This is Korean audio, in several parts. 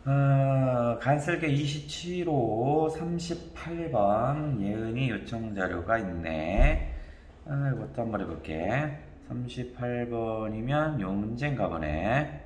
간설계 27호 38번 예은이 요청 자료가 있네. 이것도 한번 해볼게. 38번이면 요 문제인가 보네.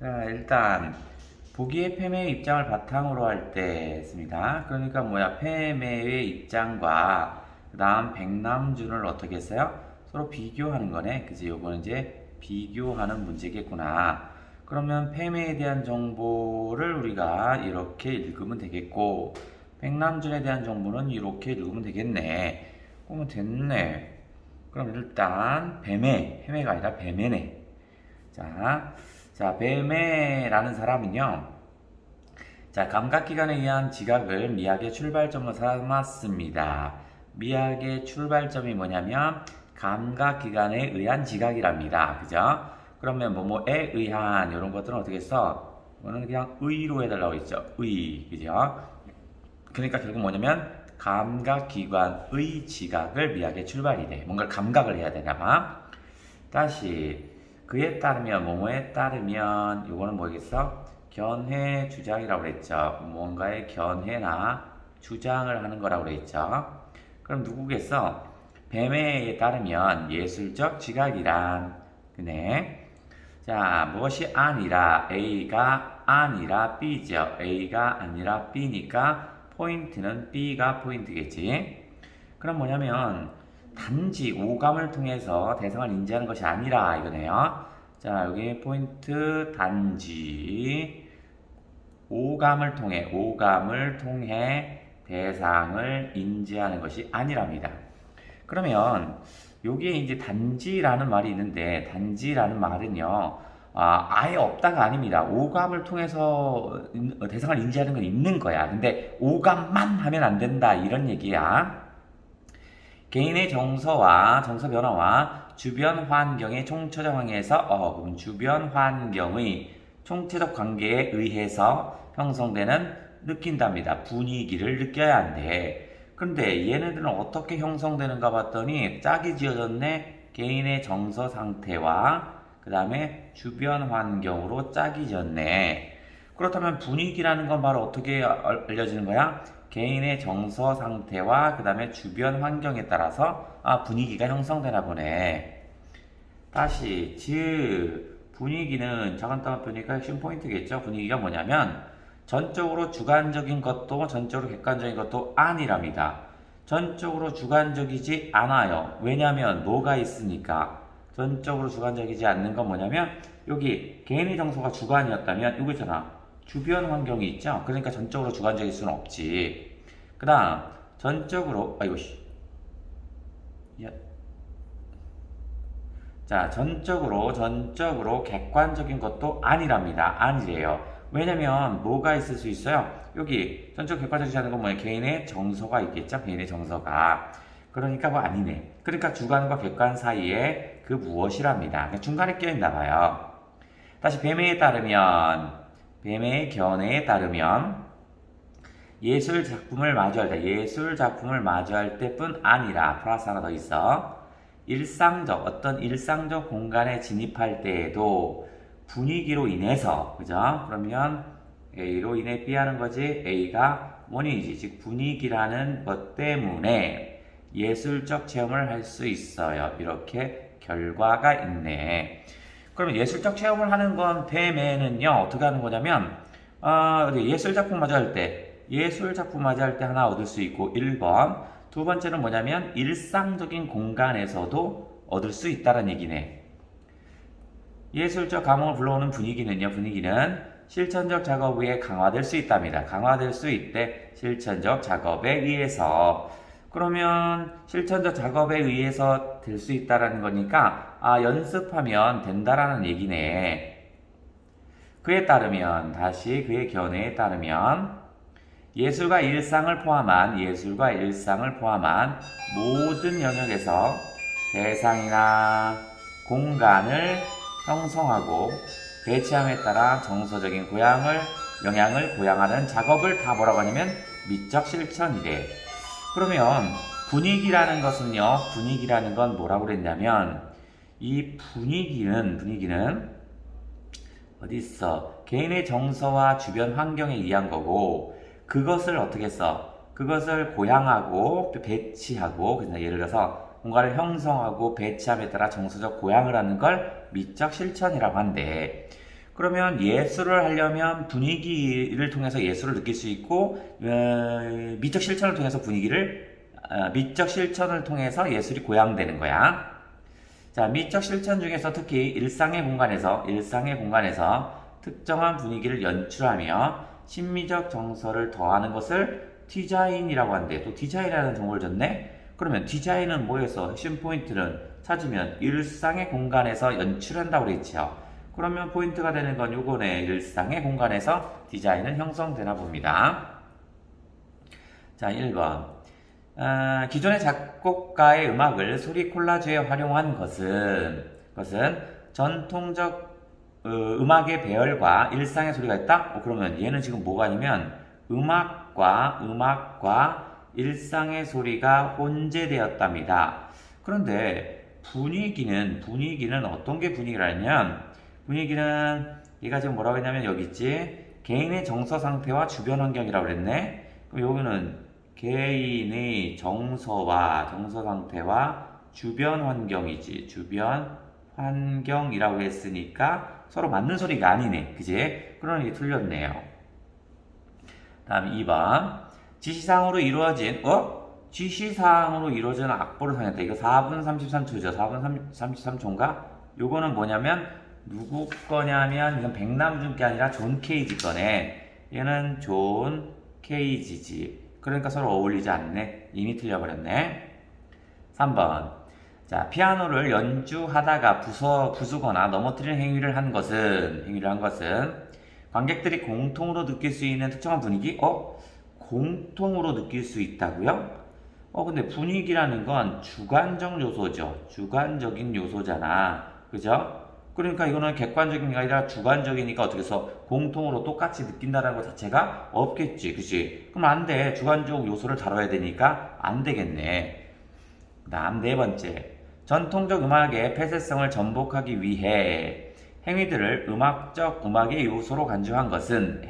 자, 일단 보기의 폐매의 입장을 바탕으로 할 때 했습니다. 그러니까 뭐야, 폐매의 입장과 그 다음 백남준을 어떻게 했어요? 서로 비교하는 거네. 그지? 요거는 이제 비교하는 문제겠구나. 그러면 폐매에 대한 정보를 우리가 이렇게 읽으면 되겠고, 백남준에 대한 정보는 이렇게 읽으면 되겠네. 그러면 됐네. 그럼 일단 폐매가 아니라 폐매네. 자, 뱀해라는 사람은요, 자, 감각기관에 의한 지각을 미학의 출발점으로 삼았습니다. 미학의 출발점이 뭐냐면, 감각기관에 의한 지각이랍니다. 그죠? 그러면 뭐뭐에 의한, 이런 것들은 어떻게 써? 이거는 그냥 의로 해달라고 했죠. 의. 그죠? 그러니까 결국 뭐냐면, 감각기관의 지각을 미학의 출발이래. 뭔가 감각을 해야 되나 봐. 다시 그에 따르면 뭐뭐에 따르면 요거는 뭐겠어? 견해 주장이라고 그랬죠. 뭔가의 견해나 주장을 하는 거라고 그랬죠. 그럼 누구겠어? 뱀해에 따르면 예술적 지각이란 그네. 자, 무엇이 아니라 A가 아니라 B죠. A가 아니라 B니까 포인트는 B가 포인트겠지. 그럼 뭐냐면 단지 오감을 통해서 대상을 인지하는 것이 아니라 이거네요. 자, 여기 포인트 단지 오감을 통해 대상을 인지하는 것이 아니랍니다. 그러면 여기에 이제 단지라는 말이 있는데 단지라는 말은요. 아예 없다가 아닙니다. 오감을 통해서 대상을 인지하는 건 있는 거야. 근데 오감만 하면 안 된다 이런 얘기야. 개인의 정서 변화와 주변 환경의 총체적 관계에서 그럼 주변 환경의 총체적 관계에 의해서 형성되는 느낀답니다. 분위기를 느껴야 한대. 그런데 얘네들은 어떻게 형성되는가 봤더니 짝이 지어졌네. 개인의 정서 상태와 그 다음에 주변 환경으로 짝이 졌네. 그렇다면 분위기라는 건 바로 어떻게 알려지는 거야? 개인의 정서 상태와 그 다음에 주변 환경에 따라서 분위기가 형성되나 보네. 다시 즉 분위기는 작은 따옴표니까 핵심 포인트겠죠. 분위기가 뭐냐면 전적으로 주관적인 것도 전적으로 객관적인 것도 아니랍니다. 전적으로 주관적이지 않아요. 왜냐하면 뭐가 있으니까. 전적으로 주관적이지 않는 건 뭐냐면 여기 개인의 정서가 주관이었다면 이거 있잖아. 주변 환경이 있죠. 그러니까 전적으로 주관적일 수는 없지. 그 다음 전적으로 아이고 씨. 야. 자, 전적으로 객관적인 것도 아니랍니다. 아니래요. 왜냐면 뭐가 있을 수 있어요? 여기 전적 객관적이지 않은 건 뭐예요? 개인의 정서가 있겠죠? 개인의 정서가. 그러니까 뭐 아니네. 그러니까 주관과 객관 사이에 그 무엇이랍니다. 그러니까 중간에 껴있나 봐요. 다시 뱀의 견해에 따르면 예술 작품을 마주할 때뿐 아니라 플러스 하나 더 있어. 어떤 일상적 공간에 진입할 때에도 분위기로 인해서, 그죠? 그러면 A로 인해 B 하는 거지. A가 원인이지. 즉, 분위기라는 것 때문에 예술적 체험을 할 수 있어요. 이렇게 결과가 있네. 그러면 예술적 체험을 하는 건 뱀에는요, 어떻게 하는 거냐면, 예술작품 마저 할 때 하나 얻을 수 있고, 1번. 두 번째는 뭐냐면, 일상적인 공간에서도 얻을 수 있다는 얘기네. 예술적 감흥을 불러오는 분위기는 실천적 작업 에 강화될 수 있답니다. 강화될 수 있대. 실천적 작업에 의해서. 그러면 실천적 작업에 의해서 될 수 있다라는 거니까 연습하면 된다라는 얘기네. 그의 견해에 따르면 예술과 일상을 포함한 모든 영역에서 대상이나 공간을 형성하고 배치함에 따라 정서적인 영향을 고양하는 작업을 다 뭐라고 하냐면 미적 실천이래. 그러면 분위기라는 건 뭐라고 그랬냐면 이 분위기는 어디 있어? 개인의 정서와 주변 환경에 의한 거고, 그것을 어떻게 써? 그것을 고양하고 배치하고, 그래서 예를 들어서 뭔가를 형성하고 배치함에 따라 정서적 고양을 하는 걸 미적 실천이라고 한대. 그러면 예술을 하려면 분위기를 통해서 예술을 느낄 수 있고, 미적 실천을 통해서 미적 실천을 통해서 예술이 고양되는 거야. 자, 미적 실천 중에서 특히 일상의 공간에서 특정한 분위기를 연출하며 심미적 정서를 더하는 것을 디자인이라고 하는데, 또 디자인이라는 정보를 줬네? 그러면 디자인은 뭐에서 핵심 포인트는 찾으면 일상의 공간에서 연출한다고 그랬죠. 그러면 포인트가 되는 건 요거네. 일상의 공간에서 디자인은 형성되나 봅니다. 자, 1번. 기존의 작곡가의 음악을 소리 콜라주에 활용한 것은 전통적 음악의 배열과 일상의 소리가 있다? 그러면 얘는 지금 뭐가 아니면 음악과 일상의 소리가 혼재되었답니다. 그런데 분위기는 어떤 게 분위기라면, 분위기는 얘가 지금 뭐라고 했냐면 여기 있지? 개인의 정서 상태와 주변 환경이라고 그랬네? 그럼 여기는 개인의 정서 상태와 주변 환경이지. 주변 환경이라고 했으니까 서로 맞는 소리가 아니네. 그지? 그러니 틀렸네요. 다음 2번. 지시사항으로 이루어진 악보를 사용했다. 이거 4분 33초죠. 4분 33초인가? 요거는 뭐냐면 누구 거냐면 이건 백남준 게 아니라 존 케이지 거네. 얘는 존 케이지지. 그러니까 서로 어울리지 않네. 이미 틀려버렸네. 3번. 자, 피아노를 연주하다가 부수거나 넘어뜨리는 행위를 한 것은 관객들이 공통으로 느낄 수 있는 특정한 분위기? 공통으로 느낄 수 있다고요? 근데 분위기라는 건 주관적 요소죠. 주관적인 요소잖아. 그죠? 그러니까 이거는 객관적인 게 아니라 주관적이니까 어떻게 해서 공통으로 똑같이 느낀다는 것 자체가 없겠지. 그치? 그럼 안 돼. 주관적 요소를 다뤄야 되니까 안 되겠네. 다음 4번째. 전통적 음악의 폐쇄성을 전복하기 위해 행위들을 음악의 요소로 간주한 것은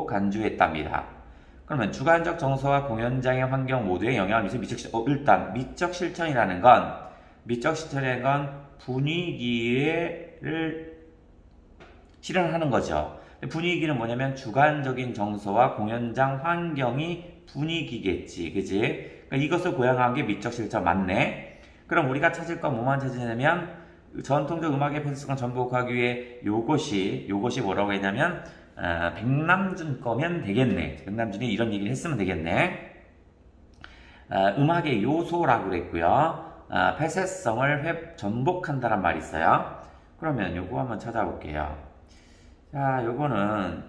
간주했답니다. 그러면 주관적 정서와 공연장의 환경 모두에 영향을 미친 일단 미적 실천이라는 건 분위기를 실현하는 거죠. 분위기는 뭐냐면 주관적인 정서와 공연장 환경이 분위기겠지. 그지? 그러니까 이것을 고양한 게 미적 실천 맞네. 그럼 우리가 찾을 건 뭐만 찾으냐면 전통적 음악의 폐쇄성을 전복하기 위해 요것이 뭐라고 했냐면 백남준 거면 되겠네. 백남준이 이런 얘기를 했으면 되겠네. 음악의 요소라고 그랬고요. 폐쇄성을 전복한다란 말이 있어요. 그러면 요거 한번 찾아볼게요. 자, 요거는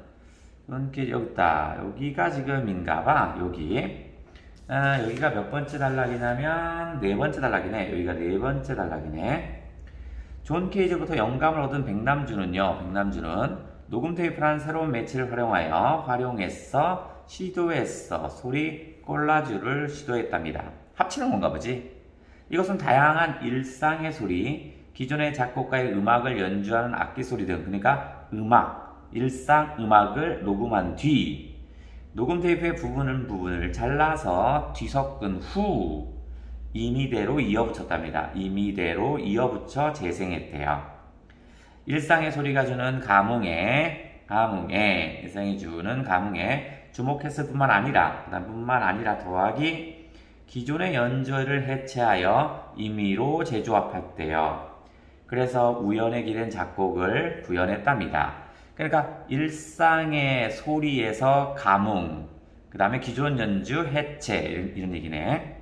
여기 있다. 여기가 지금인가봐. 여기가 몇 번째 단락이냐면 4번째 단락이네. 여기가 4번째 단락이네. 존 케이지부터 영감을 얻은 백남준은 녹음 테이프라는 새로운 매체를 활용해서 시도했어. 소리 콜라주를 시도했답니다. 합치는 건가 보지? 이것은 다양한 일상의 소리, 기존의 작곡가의 음악을 연주하는 악기 소리 등, 그러니까 일상 음악을 녹음한 뒤, 녹음 테이프의 부분을 잘라서 뒤섞은 후, 임의대로 이어붙였답니다. 임의대로 이어붙여 재생했대요. 일상의 소리가 주는 일상이 주는 감흥에 주목했을 뿐만 아니라 더하기 기존의 연주를 해체하여 임의로 재조합했대요. 그래서 우연에 기댄 작곡을 구현했답니다. 그러니까 일상의 소리에서 감흥, 그 다음에 기존 연주 해체 이런 얘기네.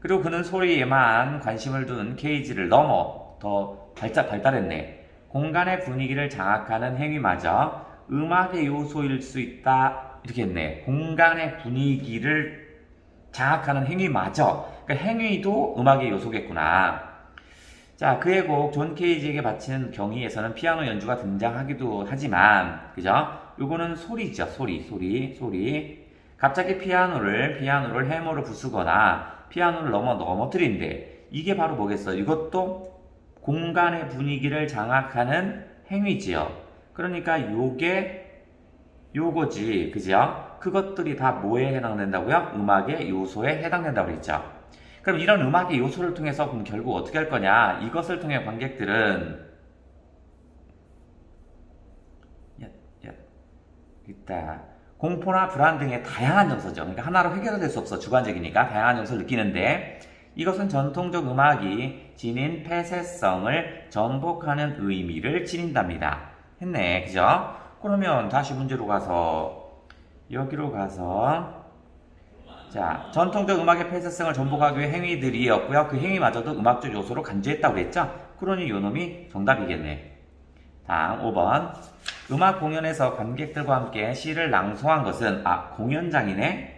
그리고 그는 소리에만 관심을 둔 케이지를 넘어 더 발달했네. 공간의 분위기를 장악하는 행위마저 음악의 요소일 수 있다 이렇게 했네. 공간의 분위기를 장악하는 행위마저, 그러니까 행위도 음악의 요소겠구나. 자, 그의 곡 존 케이지에게 바치는 경위에서는 피아노 연주가 등장하기도 하지만, 그죠? 요거는 소리죠. 소리. 갑자기 피아노를 해머로 부수거나 피아노를 넘어뜨린대. 이게 바로 뭐겠어? 이것도 공간의 분위기를 장악하는 행위지요. 그러니까 요거지, 그죠? 그것들이 다 뭐에 해당된다고요? 음악의 요소에 해당된다고 그랬죠. 그럼 이런 음악의 요소를 통해서 그럼 결국 어떻게 할 거냐? 이것을 통해 관객들은 있다. 공포나 불안 등의 다양한 정서죠. 그러니까 하나로 해결될 수 없어. 주관적이니까 다양한 정서를 느끼는데 이것은 전통적 음악이 지닌 폐쇄성을 전복하는 의미를 지닌답니다. 했네. 그죠? 그러면 다시 문제로 가서 여기로 가서 자, 전통적 음악의 폐쇄성을 전복하기 위해 행위들이었고요. 그 행위마저도 음악적 요소로 간주했다고 그랬죠? 그러니 요놈이 정답이겠네. 다음 5번. 음악 공연에서 관객들과 함께 시를 낭송한 것은 공연장이네.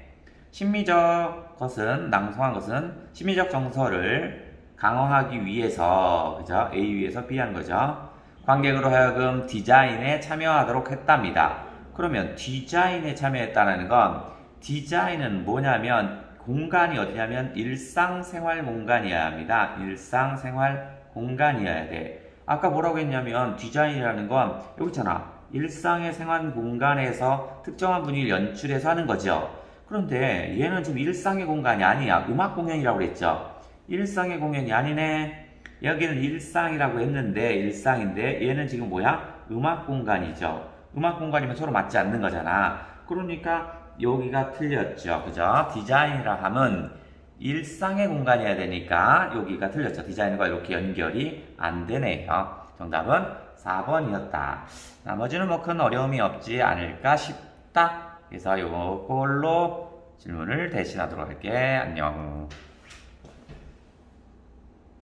낭송한 것은 심미적 정서를 강화하기 위해서, 그죠? A 위해서 B 한 거죠. 관객으로 하여금 디자인에 참여하도록 했답니다. 그러면 디자인에 참여했다는 건 디자인은 뭐냐면 공간이 어디냐면 일상생활 공간이어야 합니다. 일상생활 공간이어야 돼. 아까 뭐라고 했냐면 디자인이라는 건 여기 있잖아. 일상의 생활 공간에서 특정한 분위기를 연출해서 하는 거죠. 그런데 얘는 지금 일상의 공간이 아니야. 음악 공연이라고 그랬죠. 일상의 공연이 아니네. 여기는 일상이라고 했는데 일상인데 얘는 지금 뭐야? 음악 공간이죠. 음악 공간이면 서로 맞지 않는 거잖아. 그러니까 여기가 틀렸죠. 그죠? 디자인이라 하면 일상의 공간이어야 되니까 여기가 틀렸죠. 디자인과 이렇게 연결이 안 되네요. 정답은 4번이었다. 나머지는 뭐 큰 어려움이 없지 않을까 싶다. 그래서 요걸로 질문을 대신하도록 할게. 안녕.